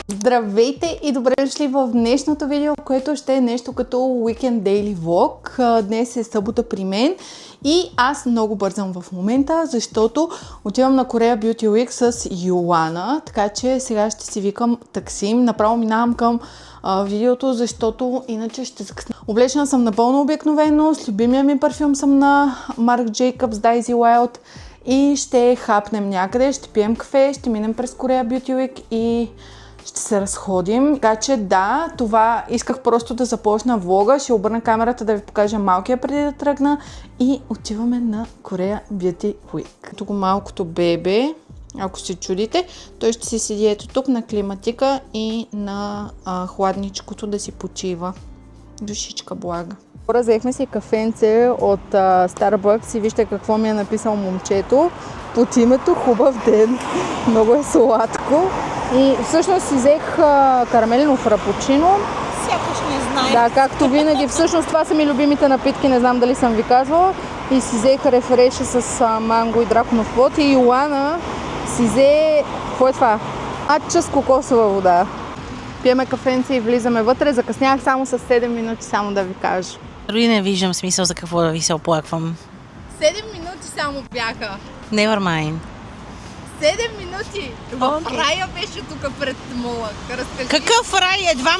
Здравейте и добре дошли в днешното видео, което ще е нещо като Weekend Daily Vlog. Днес е събота при мен и аз много бързам в момента, защото отивам на Korea Beauty Week с Йоана, така че сега ще си викам такси. Направо минавам към видеото, защото иначе ще закъсня. Облечена съм напълно обикновено, с любимия ми парфюм съм на Marc Jacobs Daisy Wild и ще хапнем някъде, ще пием кафе, ще минем през Korea Beauty Week и ще се разходим. Така че да, това исках просто да започна влога. Ще обърна камерата да ви покажа малкия преди да тръгна и отиваме на Korea Beauty Week. Тук малкото бебе, ако се чудите, той ще си седи ето тук на климатика и на хладничкото да си почива. Душичка блага. Взехме си кафенце от Starbucks и вижте какво ми е написал момчето под името Хубав ден. Много е сладко. И всъщност си взех карамелено фрапучино. Сякаш не знае. Да, както винаги. Всъщност това са ми любимите напитки, не знам дали съм ви казвала. И си взех рефреши с манго и драконов плод. И Йоана си взе... Какво е това? Атча с кокосова вода. Пиеме кафенце и влизаме вътре. Закъснях само с 7 минути, само да ви кажа. Дори не виждам смисъл за какво да ви се оплаквам. 7 минути само бяха. Never mind. 7 минути! В рая беше тук пред мола. Разкажи. Какъв рай? Едва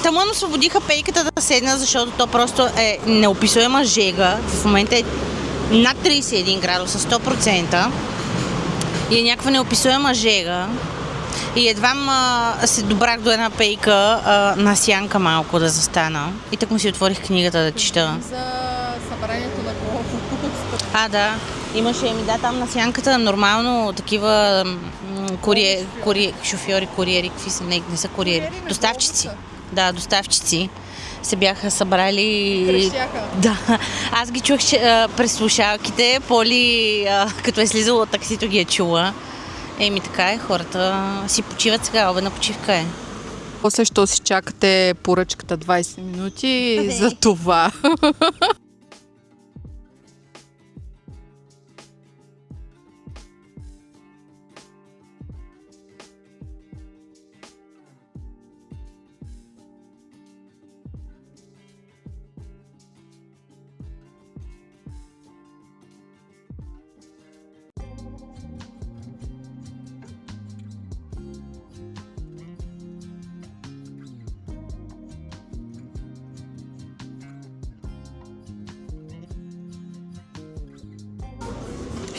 тъмън освободиха пейката да седна, защото то просто е неописуема жега. В момента е над 31 градуса, 100%. И е някаква неописуема жега. И едва се добрах до една пейка на сянка малко да застана. И так му си отворих книгата да чета. За събранието на коло. Да. Имаше, там на сянката нормално такива шофьори, куриери, какви са, не са куриери, доставчици. Да, доставчици се бяха събрали. Крещяха. Да, аз ги чух през слушалките, Поли, като е слизала от таксито, ги е чула. Така е, хората си почиват сега, обедна почивка е. После, що си чакате поръчката 20 минути за това.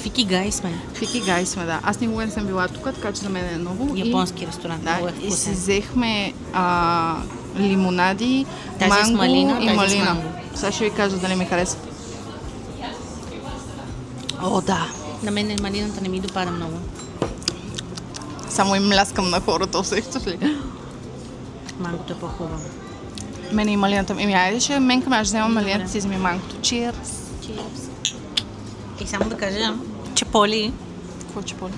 Фикигай сме. Фикигай сме, да. Аз никога не съм била тук, така че за мен е ново. Японски ресторант. Да, много е и си взехме лимонади, тази манго и малина. манго. Сега ще ви кажа дали ми хареса. О, да. На мен малината не ми допада много. Само им мляскам на хората, усещаш ли? Мангото е по-хубаво. Мене и малината. Айде ще менкаме, аз ще вземам малината, си вземи мангото. Cheers! Cheers! И само да кажа, че Поли... Какво че Поли?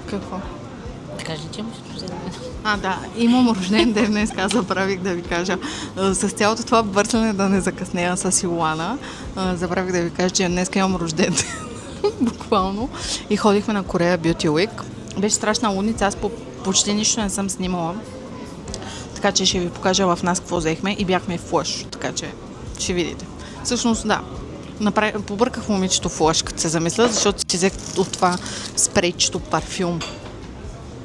Какво? Да кажа, че имаш рожден ден. Да, имам рожден ден днес, забравих да ви кажа. С цялото това бързане да не закъснея с Йоана, забравих да ви кажа, че днес имам рожден ден. Буквално. И ходихме на Korea Beauty Week. Беше страшна лудница, аз почти нищо не съм снимала. Така че ще ви покажа в нас какво взехме и бяхме флъш, така че ще видите. Всъщност, да. Побърках момичето флъш, като се замисля, защото си взех от това спрейчето парфюм.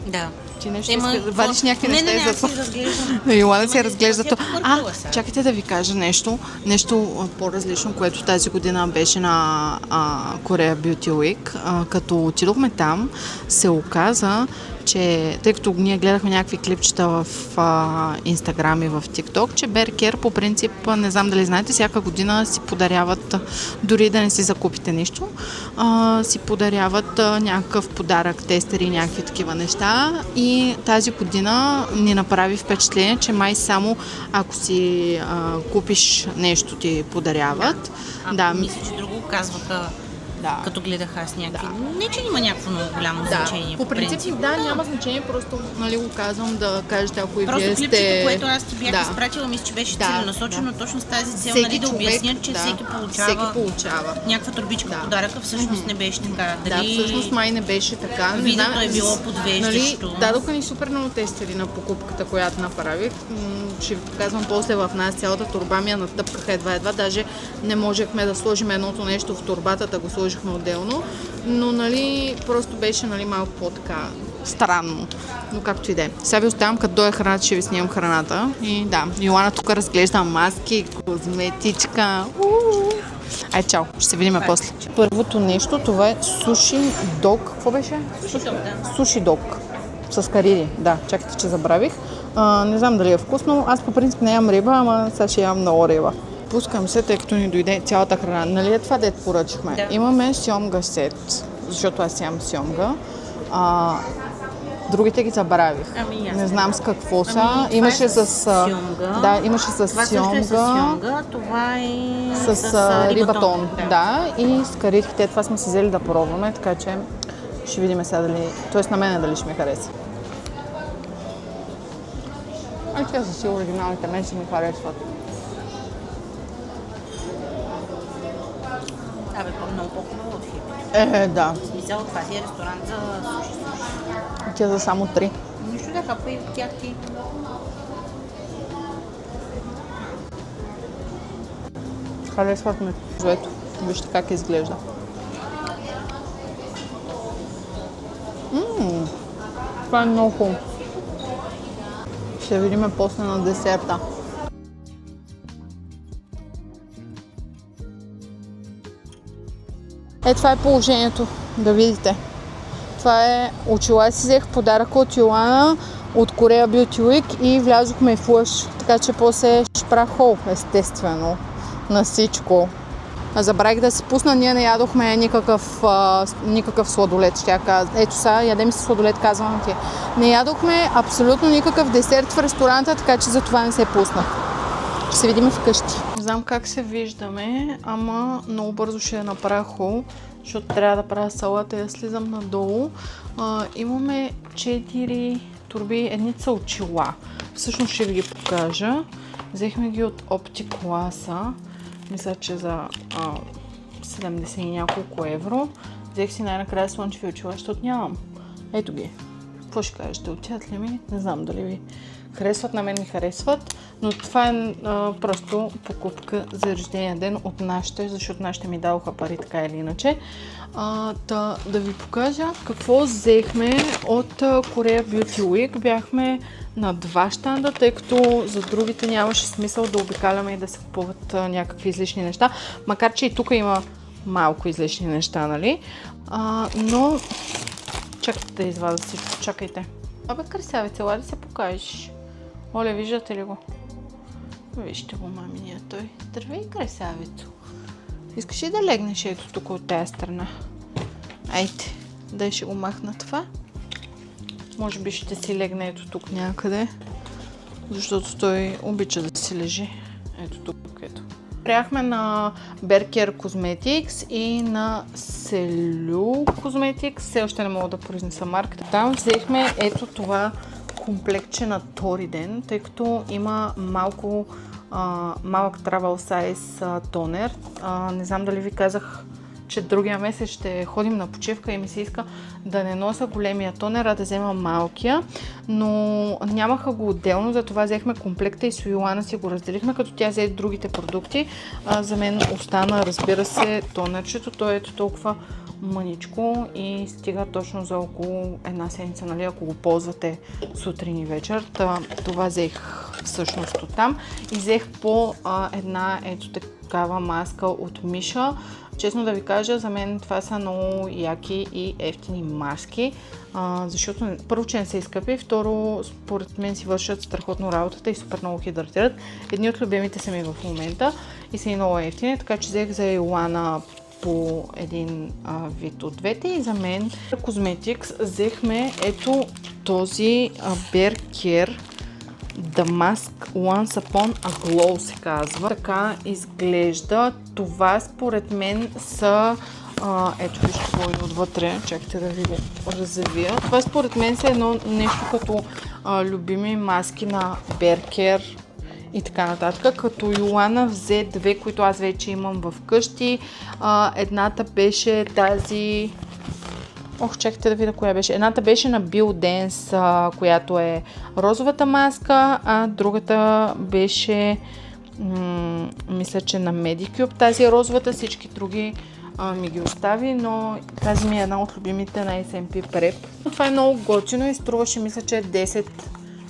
Да. Ти нещо вадиш някакви неща и за това. Йоана се разглежда то. Чакайте да ви кажа нещо по-различно, което тази година беше на Korea Beauty Week. Като отидохме там, се оказа, че тъй като ние гледахме някакви клипчета в Инстаграм и в ТикТок, че Беркер по принцип, не знам дали знаете, всяка година си подаряват, дори да не си закупите нищо, си подаряват някакъв подарък, тестери и някакви такива неща. И тази година ни направи впечатление, че май само ако си купиш нещо ти подаряват. Мисля, че друго казваха Да. Като гледах аз някакви. Не, че има някакво много голямо значение. По принцип, няма значение, просто нали, го казвам да кажете, ако и просто вие сте... клипчето, което аз ти бях изпратила, мисля, че беше целенасочено точно с тази цел, нали, да обяснят, че всеки получава някаква турбичка подаръка, всъщност не беше така. Дали... Да, всъщност май не беше така. Видеото е било подвеждащо. Нали, дадоха ни супер много тестери на покупката, която направих. Ще ви показвам после в нас, цялата турба ми я натъпкаха едва. Даже не можехме да сложим едното нещо в турбата, да го сложихме отделно. Но нали, просто беше нали, малко по-така странно. Но както и да е. Сега ви оставям, като дойде храната, ще ви снимам храната. И да, Йоана тук разглежда маски, козметичка. Ай, чао, ще се видим после. Първото нещо, това е суши дог. Какво беше? Суши дог. С карири. Да, чакайте, че забравих. Не знам дали е вкусно. Аз по принцип не ям риба, ама сега ще ям много риба. Пускам се, тъй като ни дойде цялата храна. Нали е това, дето поръчахме? Да. Имаме сьомга сет, защото аз ям сьомга. Другите ги забравих. Не знам с какво са. Имаше с сьомга. Да, имаше с това сьомга. Това също е с сьомга, това е с рибатон. Да, и с карихите. Това сме си взели да пробваме, така че ще видим сега дали... Тоест на мен дали ще ми хареса. Те са си оригиналните, мен си ми харесват. Абе, много по-хубаво си. Да. В смисъл, това си е ресторант за суши. Тя за само 3. Нищо да хапа и тях ти. Харесват ми зуето. Вижте как изглежда. Това е много хубаво. Ще видим после на десерта. Това е положението, да видите. Това е очила си взех подарък от Йоана от Korea Beauty Week и влязохме в лъж. Така че после ще правя хол, естествено, на всичко. Забравих да си пусна, ние не ядохме никакъв сладолет. Ето сега, ядем си сладолет, казвам ти. Не ядохме абсолютно никакъв десерт в ресторанта, така че за това не се пуснах. Ще се видим вкъщи. Не знам как се виждаме, ама много бързо ще направя хол, защото трябва да правя салата и да слизам надолу. Имаме 4 турби, едница очила. Всъщност ще ви ги покажа. Взехме ги от Optiklasa. Мисля, че за 70 и няколко евро. Взех си най-накрая слънчеви очила, защото нямам. Ето ги. Какво ще кажете? Отиват ли ми? Не знам дали ви харесват. На мен ми харесват. Но това е просто покупка за рождения ден от нашите, защото нашите ми дадоха пари така или иначе. Да ви покажа какво взехме от Korea Beauty Week. Бяхме на 2 щанда, тъй като за другите нямаше смисъл да обикаляме и да се купуват някакви излишни неща. Макар че и тук има малко излишни неща, нали? Но чакайте да извада всичко, чакайте. Абе, красавица, ела да се покажеш. Оле, виждате ли го? Вижте го, маминия той. Здравей, красавицо. Искаш ли да легнеш ето тук от тази страна? Айде, дай ще го махна това. Може би ще си легне ето тук някъде, защото той обича да си лежи. Ето тук, ето. Пряхме на Berker Cosmetics и на Celu Cosmetics. Все още не мога да произнеса марката. Там взехме ето това комплектче на Ториден, тъй като има малък travel size тонер. Не знам дали ви казах, че другия месец ще ходим на почивка и ми се иска да не нося големия тонер, а да взема малкия, но нямаха го отделно, затова взехме комплекта и с Йоана си го разделихме, като тя взе другите продукти. За мен остана, разбира се, тонерчето. То е толкова мъничко и стига точно за около една седмица, нали, ако го ползвате сутрин и вечер. Това взех всъщност от там и взех по една ето такава маска от Миша. Честно да ви кажа, за мен това са много яки и ефтини маски, защото първо, че не са изкъпи, второ, според мен си вършат страхотно работата и супер много хидратират. Едни от любимите са ми в момента и са и много ефтини, така че взех за Йоана по един вид от двете и за мен Cosmetics взехме ето този Berker Damask Once Upon a Glow се казва. Така изглежда. Това според мен са Ето вижте го и отвътре. Чакайте да ви го развия. Това според мен е едно нещо като любими маски на Беркер и така нататък. Като Йоана взе две, които аз вече имам в къщи. Едната беше тази... чакайте да видя коя беше. Едната беше на Biodense, която е розовата маска, а другата беше мисля, че на Medicube. Тази е розовата, всички други ми ги остави, но тази ми е една от любимите на SMP Prep. Това е много готино и струваше, мисля, че 10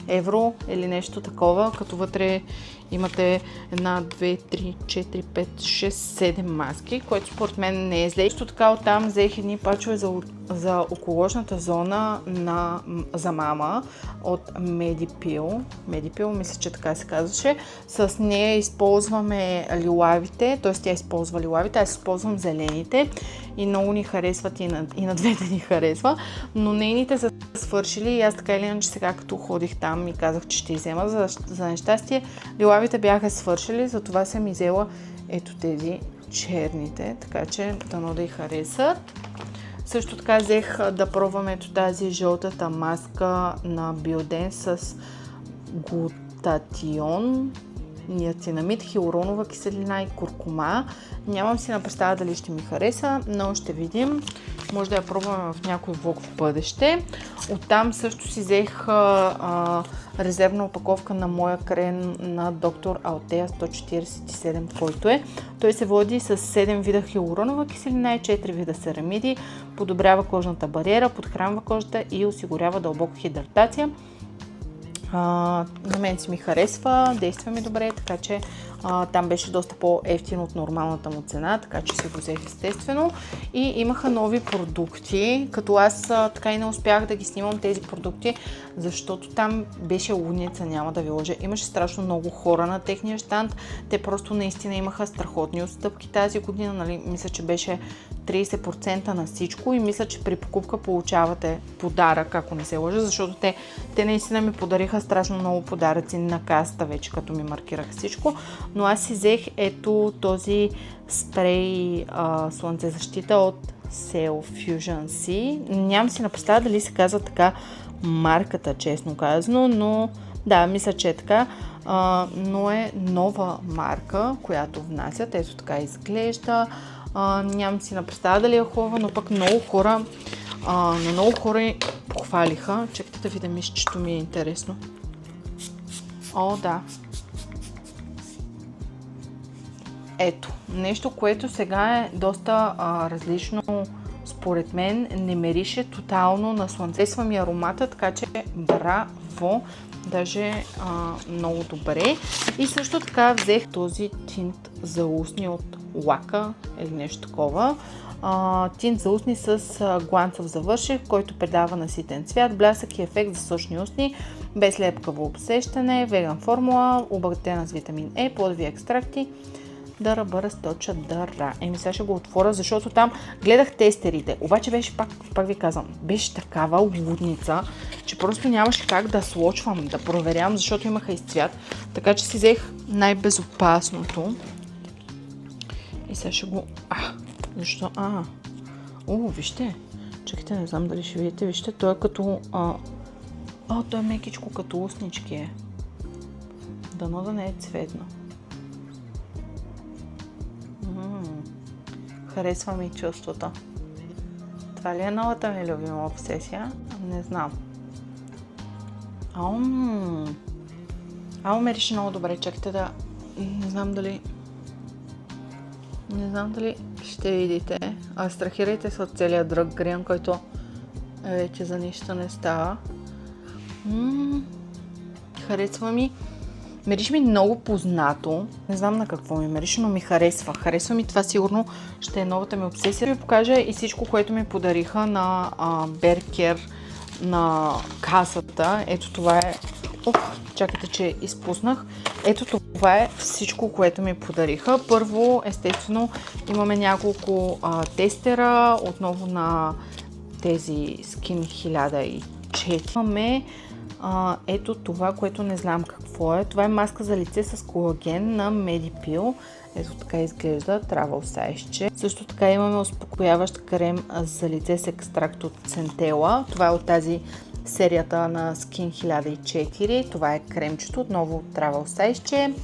евро или нещо такова, като вътре имате 1, 2, 3, 4, 5, 6, 7 маски, което според мен не е зле. Също така оттам взех едни пачове за околожната зона за мама от Medipil. Medipil, мисля, че така се казваше. С нея използваме лилавите, т.е. тя използва лилавите, аз използвам зелените и много ни харесват и на двете ни харесва, но нейните са свършили и аз така или иначе сега като ходих там и казах, че ще иззема, за нещастие лилавите бяха свършили, затова съм взела ето тези черните, така че дано да й харесат. Също така взех да пробвам ето тази жълтата маска на Biodense с глутатион, ниацинамид, хиалуронова киселина и куркума. Нямам си на представа дали ще ми хареса, но ще видим. Може да я пробваме в някой влог в бъдеще. Оттам също си взех резервна опаковка на моя крем на Dr. Althea 147, който е. Той се води с 7 вида хиалуронова киселина и 4 вида церамиди. Подобрява кожната бариера, подхранва кожата и осигурява дълбока хидратация. На мен си ми харесва, действа ми добре, така че там беше доста по-евтин от нормалната му цена, така че си го взех естествено. И имаха нови продукти, като аз така и не успях да ги снимам тези продукти, защото там беше лудница, няма да ви лъжа. Имаше страшно много хора на техния щанд, те просто наистина имаха страхотни отстъпки тази година, нали? Мисля, че беше 30% на всичко и мисля, че при покупка получавате подарък, ако не се лъжа, защото те наистина ми подариха страшно много подаръци на касата вече, като ми маркираха всичко. Но аз си взех ето този спрей слънцезащита от Cell Fusion C. Нямам си на представа дали се казва така марката, честно казано, но да, мисля, че е така. Но е нова марка, която внасят. Ето така изглежда. Нямам си на представа дали е хубава, но пък много хора похвалиха. Чакайте да видя, мишчето ми е интересно. О, да. Ето, нещо, което сега е доста различно според мен, не мирише тотално на слънце. Харесва ми аромата, така че браво, даже много добре. И също така взех този тинт за устни от Лака или нещо такова. Тинт за устни с гланцов завършек, който придава наситен цвят, блясък и ефект за сочни устни, без лепкаво обсещане, веган формула, обогатена с витамин Е, плодови екстракти, да ръба разточа дъра. Сега ще го отворя, защото там гледах тестерите, обаче беше, пак ви казвам, беше такава лудница, че просто нямаше как да слочвам, да проверявам, защото имаха и цвят, така че си взех най-безопасното. И сега ще го... Защо? Вижте. Чакайте, не знам дали ще видите. Вижте, той е като... той е мекичко, като устнички е. Дано да не е цветно. Харесва ми чувството. Това ли е новата ми любима обсесия? Не знам. Мирише много добре. Чакайте да... Не знам дали ще видите. Абстрахирайте се от целия дръг грин, който вече за нищо не става. Харесва ми. Мириш ми много познато. Не знам на какво ми мирише, но ми харесва. Харесва ми, това сигурно ще е новата ми обсесия. Да ви покажа и всичко, което ми подариха на Беркер на касата. Ето това е... Чакайте, че изпуснах. Ето това е всичко, което ми подариха. Първо, естествено, имаме няколко тестера, отново на тези Skin 4. Имаме ето това, което не знам какво е. Това е маска за лице с колаген на Medipil. Ето така изглежда, travel size. Също така имаме успокояващ крем за лице с екстракт от центела. Това е от тази серията на Skin 1004. Това е кремчето, отново travel size.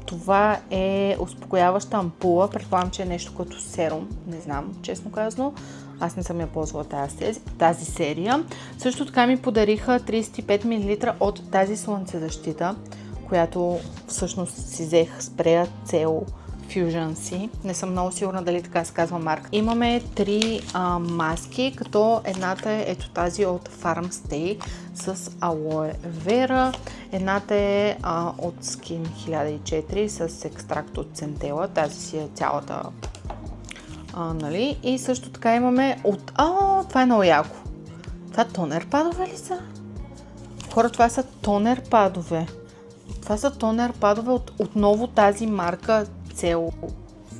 Това е успокояваща ампула. Предполагам, че е нещо като серум. Не знам, честно казано. Аз не съм я ползвала тази серия. Също така ми подариха 35 мл от тази слънцезащита, която всъщност си взех спрея цел Fusion C. Не съм много сигурна дали така се казва марка. Имаме 3 маски, като едната е ето тази от Farmstay с алоe вера. Едната е от Skin 1004 с екстракт от центела. Тази си е цялата. Нали? И също така имаме от... това е много яко. Това тонер падове ли са? Хора, това са тонер падове. Това са тонер падове от отново тази марка цел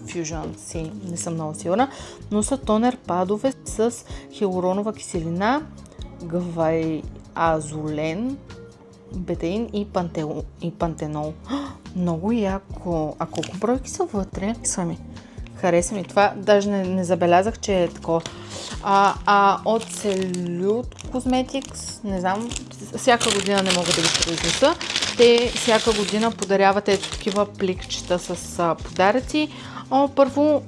Fusion C. Не съм много сигурна. Но са тонер падове с хиалуронова киселина, гвайазолен, бетаин и пантенол. Много яко. А колко бройки са вътре? Хареса ми това. Даже не забелязах, че е такова. От Salute Cosmetics, не знам, всяка година не мога да ги произнеса. Те всяка година подаряват ето такива пликчета с подаръци. Първо,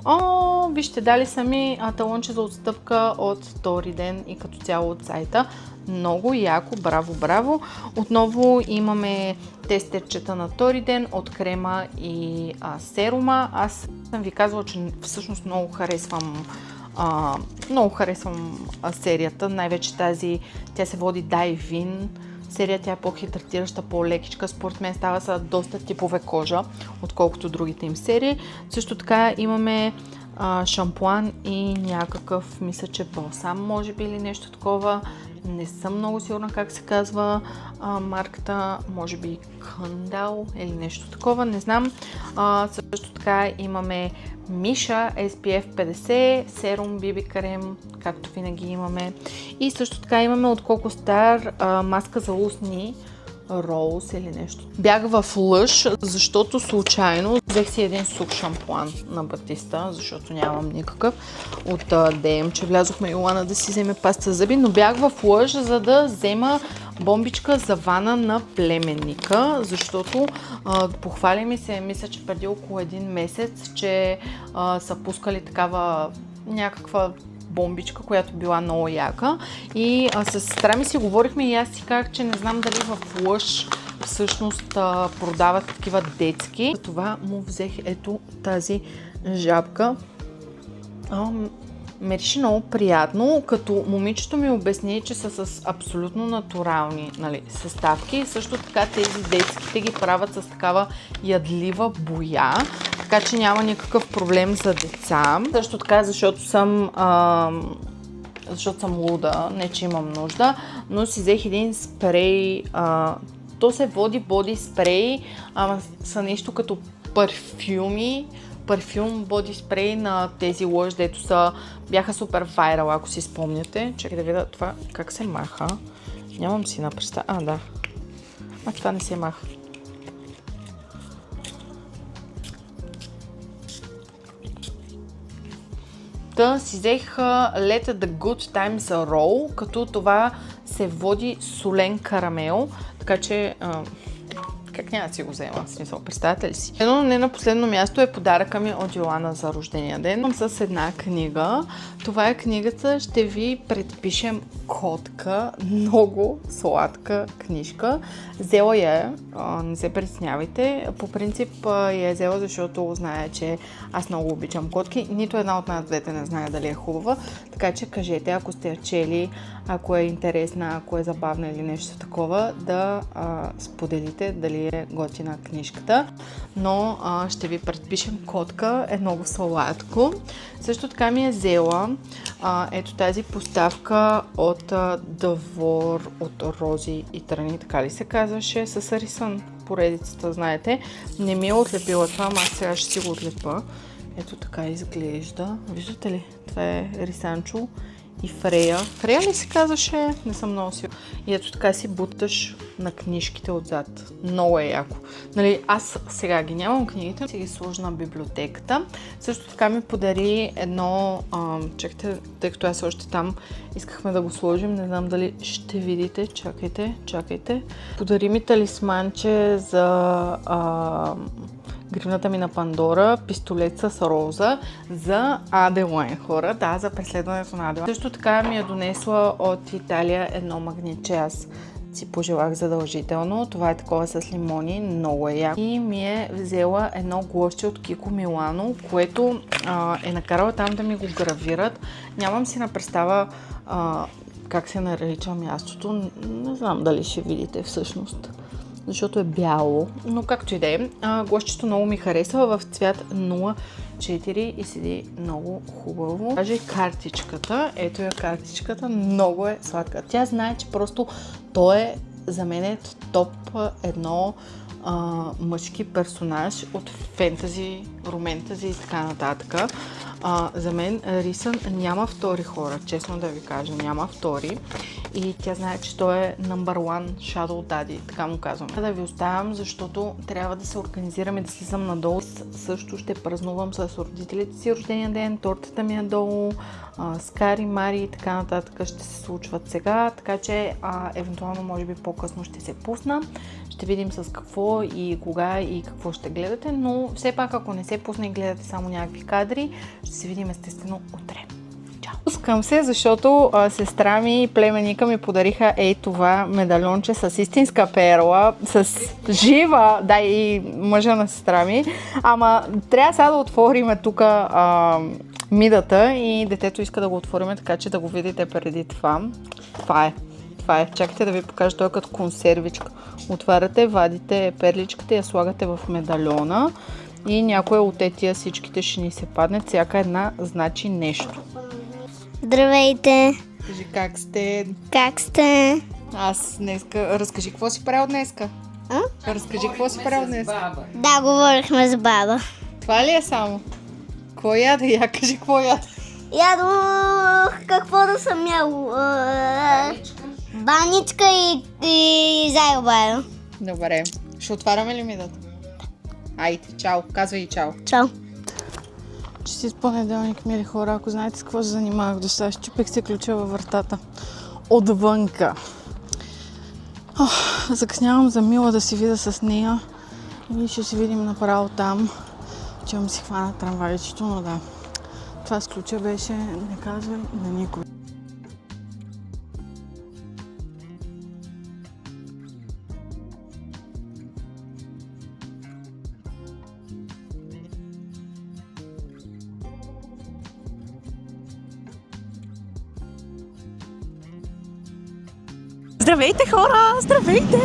вижте, дали са ми талонче за отстъпка от втори ден и като цяло от сайта. Много яко, браво, браво. Отново имаме тестерчета на втори ден от крема и серума. Аз съм ви казвала, че всъщност много харесвам серията. Най-вече тази, тя се води Daiwin серия, тя е по-хидратираща, по-лекичка. Според мен става са доста типове кожа, отколкото другите им серии. Също така имаме шампуан и някакъв, мисля, че балсам, може би, или нещо такова. Не съм много сигурна как се казва марката, може би Кандал или нещо такова, не знам. Също така имаме Миша SPF 50, серум, биби крем, както винаги имаме. И също така имаме от Coco Star маска за устни, Роуз или нещо. Бях в лъж, защото случайно взех си един сух шампуан на Батиста, защото нямам никакъв от DM, че влязохме Йоана да си вземе паста за зъби, но бях в лъж, за да взема бомбичка за вана на племенника, защото похвали ми се, мисля, че преди около един месец, че са пускали такава някаква бомбичка, която била много яка. И с сестра ми си говорихме и аз си казах, че не знам дали в лъж всъщност продават такива детски. Това му взех ето тази жабка. Мирише много приятно, като момичето ми обясни, че са с абсолютно натурални съставки. Също така тези детските ги правят с такава ядлива боя, така че няма никакъв проблем за деца. Също така, защото съм луда, не че имам нужда, но си взех един спрей. То се води боди спрей, са нещо като парфюм, боди спрей на тези лъж, дето бяха супер вайрал, ако си спомняте. Чакай да видя това как се маха. Нямам си на представа. Да. Това не се маха. Си взех Let the Good Times Roll, като това се води солен карамел, така че как няма да си го взема? Смисъл, представете ли си? Едно не на последно място е подаръка ми от Йоана за рождения ден. Имам с една книга. Това е книгата „Ще ви предпишем котка“. Много сладка книжка. Взела я, не се притеснявайте. По принцип я е взела, защото знае, че аз много обичам котки. Нито една от нас двете не знае дали е хубава. Така че кажете, ако сте я чели, ако е интересна, ако е забавна или нещо такова, да споделите дали е готина книжката. Но ще ви предпишем котка, е много сладко. Също така ми е взела ето тази поставка от Двор от рози и тръни, така ли се казваше, с Арисън поредицата, знаете. Не ми е отлепила това, аз сега ще си го отлепа. Ето така изглежда. Виждате ли? Това е рисанчо и Фрея. Фрея ли се казваше? Не съм много сигурна. И ето така си буташ на книжките отзад. Много е яко. Нали, аз сега ги нямам книгите, си ги сложа на библиотеката. Също така ми подари едно... чакайте, тъй като аз още там искахме да го сложим. Не знам дали ще видите. Чакайте. Подари ми талисманче за... гривната ми на Пандора, пистолет с роза за Аделайн, хора. Да, за преследването на Аделайн. Също така ми е донесла от Италия едно магнитче. Аз си пожелах задължително. Това е такова с лимони, много е яко. И ми е взела едно гласче от Кико Милано, което е накарала там да ми го гравират. Нямам си на представа как се нарича мястото. Не знам дали ще видите всъщност, защото е бяло, но както и да е. Гласчето много ми харесва в цвят 04 и седи много хубаво. Даже и картичката, ето я картичката, много е сладка. Тя знае, че просто той е за мен е топ едно мъжки персонаж от фентази, роментази и така нататък. За мен Рисан няма втори, хора, честно да ви кажа, няма втори. И тя знае, че той е number one shadow daddy, така му казваме. Да ви оставям, защото трябва да се организираме, да слизам надолу. Също ще празнувам с родителите си рождения ден, тортата ми е долу, скари, мари и така нататък ще се случват сега, така че евентуално може би по-късно ще се пусна. Ще видим с какво и кога и какво ще гледате, но все пак ако не се пусне и гледате само някакви кадри, ще се видим естествено утре. Чао! Пускам се, защото сестра ми и племенника ми подариха това медальонче с истинска перла, с жива, да, и мъжа на сестра ми. Ама трябва сега да отворим тук мидата и детето иска да го отворим, така че да го видите преди това. Това е. Чакайте да ви покажа, той е като консервичка. Отваряте, вадите перличката и я слагате в медальона и някоя от тия всичките ще ни се падне. Всяка една значи нещо. Здравейте! Кажи как сте? Как сте? Аз днеска... Разкажи какво си правил днеска? Разкажи какво си правил днеска? Да, говорихме с баба. Това ли е само? Какво яде? Я кажи какво яде. Ядох какво да съм ял. Баничка и зайобайо. Добре. Ще отваряме ли мидата? Айде, чао. Казвай и чао. Чао. Честит понеделник, мили хора. Ако знаете с какво се занимавах до сега, щупих се ключа във вратата. Отвънка. Закъснявам за Мила да си видя с нея. И ще се видим направо там. Че си хвана трамвайчето, но да. Това с ключа беше, не казвам на никой. Здравейте, хора! Здравейте!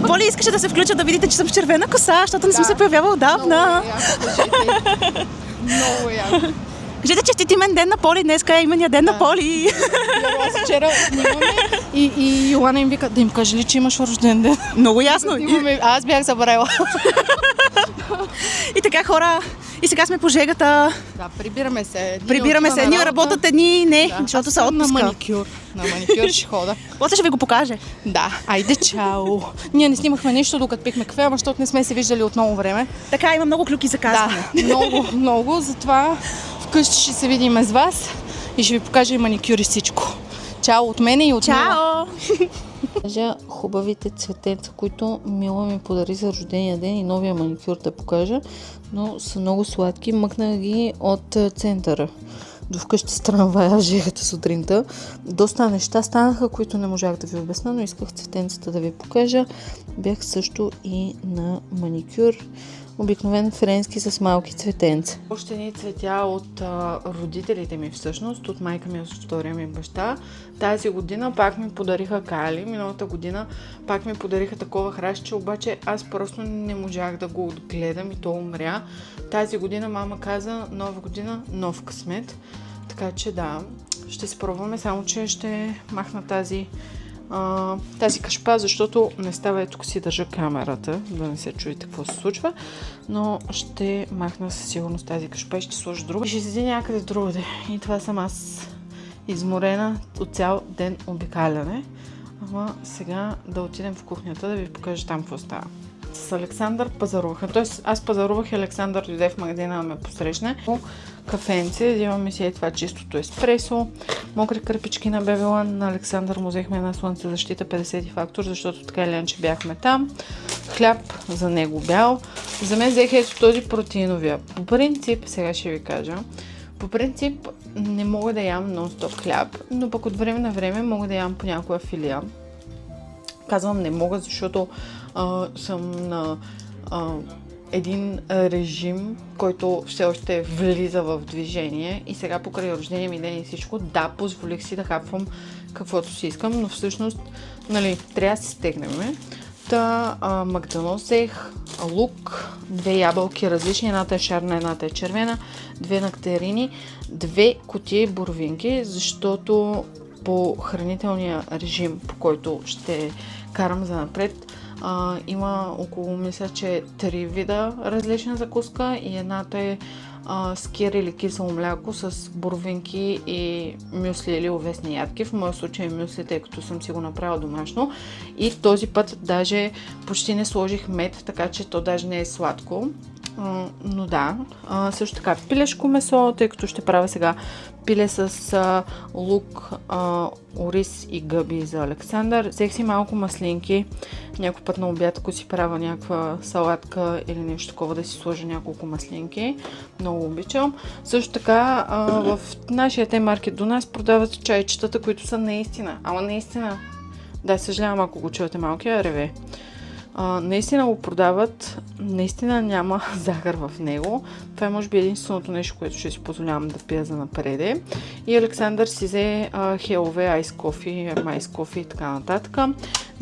Поли искаше да се включа да видите, че съм с червена коса, защото не съм се появявала отдавна. Много яко. Кажете, честит имен ден на Поли, днеска е имения ден на Поли. Аз вчера снимаме и Йоана им вика да им каже ли, че имаш рожден ден. Много ясно. Аз бях забравила. И така, хора, и сега сме по жегата. Да, прибираме се. Ние работят едни, не, защото са отпуска. На маникюр ще хода. После ще ви го покаже. Да, айде, чао. Ние не снимахме нищо, докато пихме кафе, ама защото не сме се виждали от много време. Така, има много клюки за казване. Да, много, затова вкъщи ще се видим с вас и ще ви покажа и маникюр и всичко. Чао от мене и от Мила. Чао! Покажа хубавите цветенца, които Мила ми подари за рождения ден и новия маникюр да покажа, но са много сладки. Мъкнах ги от центъра до вкъщи с трамвая, жегата сутринта. Доста неща станаха, които не можах да ви обясна, но исках цветенцата да ви покажа. Бях също и на маникюр. Обикновен френски с малки цветенца. Още ни цветя от родителите ми всъщност, от майка ми, от втория ми баща. Тази година пак ми подариха кали, миналата година пак ми подариха такова храстче, обаче аз просто не можах да го отгледам и то умря. Тази година мама каза, нова година, нов късмет. Така че да, ще се пробваме, само че ще махна тази кашпа, защото не става, тук си държа камерата, да не се чуете какво се случва, но ще махна със сигурност тази кашпа и ще сложа друга. И ще седи някъде другаде. И това съм аз. изморена от цял ден обикаляне. Ама сега да отидем в кухнята да ви покажа там какво става. С Александър пазарувахме. Тоест аз пазарувах и Александър дойде в магазина да ме посрещне. Кафенце, взимаме си това чистото еспресо, мокри кърпички на Бебелан. На Александър му взехме една слънцезащита 50 фактор, защото така или иначе бяхме там. Хляб за него бял. За мен взех ето този протеиновия. По принцип, сега ще ви кажа, по принцип не мога да ям нон-стоп хляб, но пък от време на време мога да ям по някоя филия. Казвам не мога, защото съм на един режим, който все още влиза в движение и сега покрай рождения ми ден и всичко, да, позволих си да хапвам каквото си искам, но всъщност, нали, трябва да се стегнем. Магданоз взех, лук, 2 ябълки различни, едната е шарна, едната е червена, 2 нектарини, 2 кутии боровинки, защото по хранителния режим, по който ще карам за напред, има около, мисля, че 3 вида различна закуска и едната е скир или кисело мляко с боровинки и мюсли или овесни ядки. В моя случай е мюсли, тъй като съм си го направила домашно. И този път даже почти не сложих мед, така че то даже не е сладко. Но да, също така пилешко месо, тъй като ще правя сега пиле с лук, ориз и гъби за Александър. Взех си малко маслинки, някой път на обяд, ако си правя някаква салатка или нещо такова, да си сложа няколко маслинки. Много обичам. Също така в нашия Т-маркет до нас продават чайчетата, които са наистина, да, съжалявам ако го чувате малкия реве. Наистина го продават, наистина няма захар в него. Това е може би единственото нещо, което ще си позволявам да пия за напреде. И Александър си взе хелове, айс кофи, майс кофи и така нататък.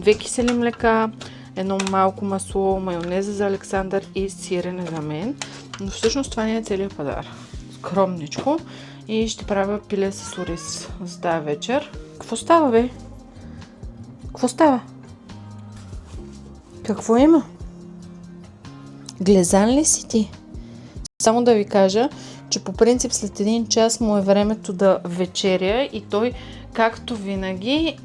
2 кисели млека, едно малко масло, майонеза за Александър и сирене за мен. Но всъщност това не е целият пазар. Скромничко. И ще правя пиле с ориз за тази вечер. Какво става, бе? Какво става? Какво има? Глезан ли си ти? Само да ви кажа, че по принцип след 1 час му е времето да вечеря и той, както винаги,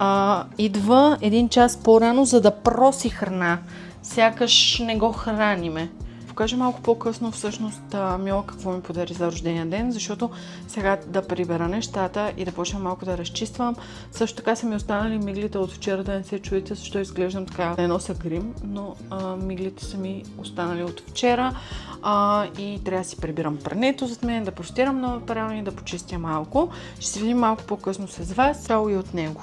идва 1 час по-рано, за да проси храна. Сякаш не го храниме. Покажа малко по-късно всъщност Мила какво ми подари за рождения ден, защото сега да прибера нещата и да почна малко да разчиствам. Също така са ми останали миглите от вчера, да не се чуете, защото изглеждам така, не нося грим, но миглите са ми останали от вчера и трябва да си прибирам прането зад мен, да простирам на перални и да почистя малко. Ще се видим малко по-късно с вас, цяло и от него.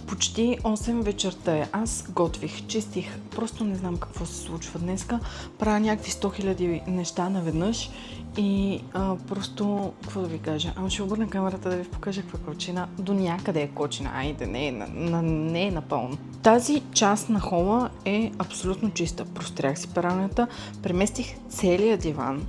Почти 8 вечерта е. Аз готвих, чистих, просто не знам какво се случва днеска. Правя някакви 100 000 неща наведнъж и просто, какво да ви кажа, ще обърна камерата да ви покажа каква кочина. До някъде е кочина, айде, не е напълно. Тази част на хола е абсолютно чиста. Прострях си пералнята, преместих целия диван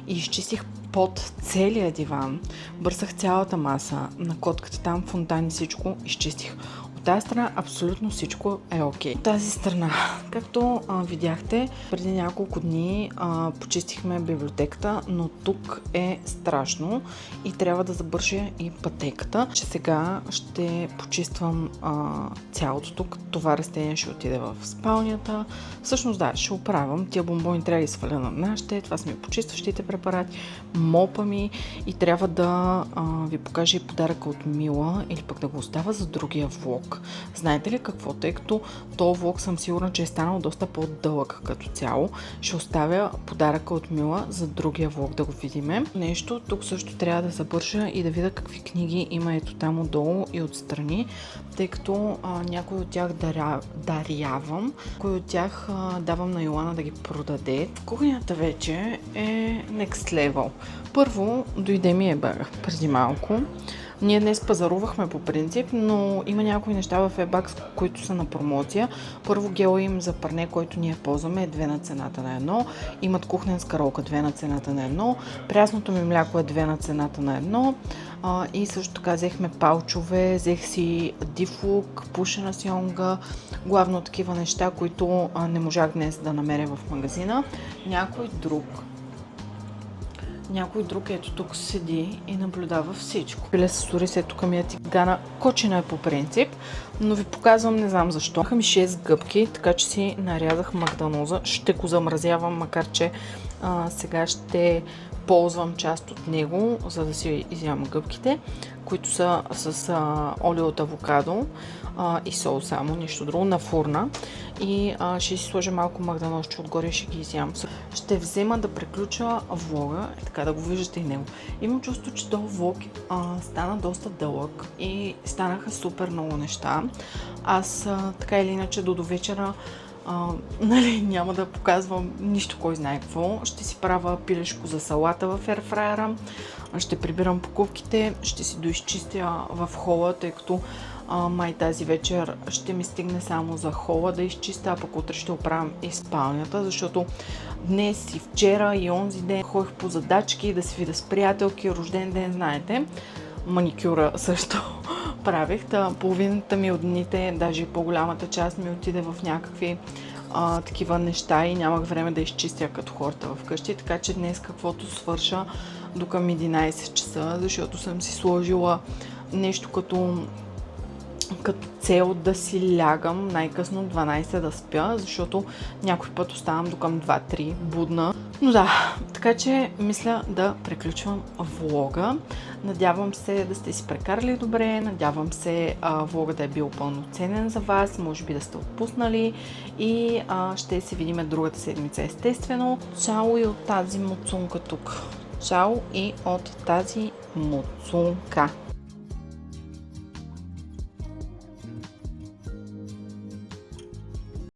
и изчистих под целия диван. Бърсах цялата маса, на котката там, фонтани, всичко изчистих. От тази страна абсолютно всичко е окей. От тази страна, както видяхте, преди няколко дни почистихме библиотеката, но тук е страшно и трябва да забърша и пътеката, че сега ще почиствам цялото тук. Това растение ще отиде в спалнята. Всъщност да, ще оправям. Тия бомбони трябва да ги сваля на нашите. Това са ми почистващите препарати, мопа ми и трябва да ви покажа и подаръка от Мила или пък да го оставя за другия влог. Знаете ли какво? Тъй като този влог съм сигурна, че е станал доста по-дълъг като цяло. Ще оставя подаръка от Мила за другия влог да го видиме. Нещо, тук също трябва да забърша и да видя какви книги има ето там отдолу и отстрани, тъй като някой от тях дарявам, някой от тях давам на Йоана да ги продаде. Кухнята вече е next level. Първо дойде ми преди малко. Ние днес пазарувахме по принцип, но има някои неща в eBags, които са на промоция. Първо гела им за парне, който ние ползваме, е 2 на цената на 1. Имат кухненска ролка 2 на цената на 1. Прясното ми мляко е 2 на цената на 1. И също така взехме палчове, взех си дифлук, пушена сьонга, главно такива неща, които не можах днес да намеря в магазина. Някой някой друг ето тук седи и наблюдава всичко. Пиле с ориз, ето тук ми е тигана, кочина е по принцип, но ви показвам, не знам защо. Имаха ми 6 гъбки, така че си нарязах магданоза. Ще го замразявам, макар че сега ще ползвам част от него, за да си изям гъбките, които са с олио от авокадо и сол само, нищо друго, на фурна. И ще си сложа малко магданозче отгоре и ще ги изям. Ще взема да приключа влога, така да го виждате и него. Имам чувство, че този влог стана доста дълъг и станаха супер много неща. Аз така или иначе до вечера няма да показвам нищо, кой знае какво. Ще си правя пилешко за салата в ерфрайера, ще прибирам покупките, ще си доизчистя в хола, тъй като май тази вечер ще ми стигне само за хола да изчистя, а пък утре ще оправям и спалнята, защото днес и вчера и онзи ден ходих по задачки, да се видя с приятелки, рожден ден, знаете. Маникюра също правих. Половината ми от дните, даже и по-голямата част ми отиде в някакви такива неща и нямах време да изчистя като хората вкъщи, така че днес каквото свърша до към 11 часа, защото съм си сложила нещо като цел да си лягам най-късно 12 да спя, защото някой път оставам до към 2-3 будна. Но да, така че мисля да приключвам влога. Надявам се да сте си прекарали добре, надявам се влога да е бил пълноценен за вас, може би да сте отпуснали и ще се видим другата седмица естествено. Чао и от тази муцунка тук. Чао и от тази муцунка.